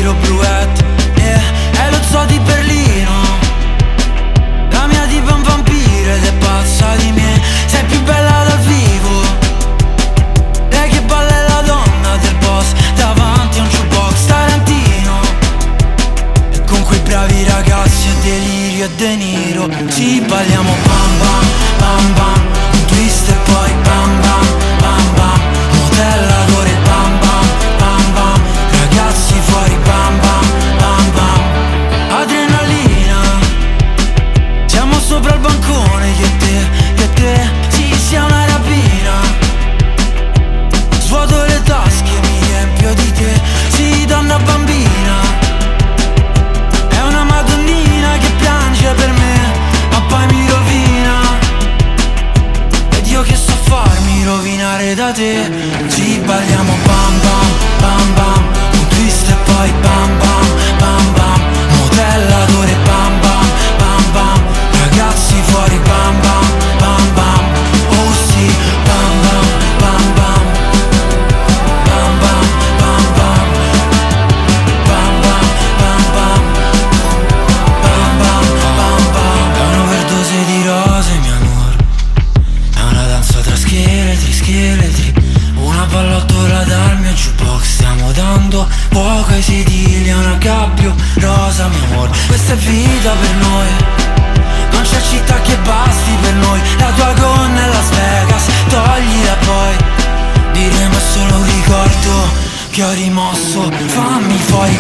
respiro bluette, è lo zoo di Berlino. La mia tipa è un vampiro ed è pazza di me. Sei più bella dal vivo. Lei che balla è la donna del boss, davanti a un jukebox Tarantino. E con quei bravi ragazzi è delirio e De Niro. Ci balliamo bam bam, bam bam, un twist e poi bam bam, bam bam, modellatore bam bam, bam bam, ragazzi fuori bam bam, bam bam, adrenalina. Siamo sopra il bancone io e te, sì sia una rapina. Svuoto le tasche, mi riempio di te, sì donna bambina. È una madonnina che piange per me, ma poi mi rovina. Ed io che so farmi rovinare da te. Ci balliamo bam bam, bam bam, un twist e poi bam bam, bam bam, modellatore bam bam, bam bam, ragazzi fuori bam bam, bam bam, oh sì, bam bam, bam bam, bam bam, bam bam, bam bam, bam bam, bam bam, bam bam. È un'overdose di rose, mio amor, è una danza tra scheletri, scheletri, una pallottola dal mio jukebox. Stiamo dando fuoco ai sedili a una gabbio rosa, mio amor. Questa è vita per noi, non c'è città che basti per noi. La tua gonna è Las Vegas, toglila poi. Diremo è solo un ricordo che ho rimosso. Fammi fuori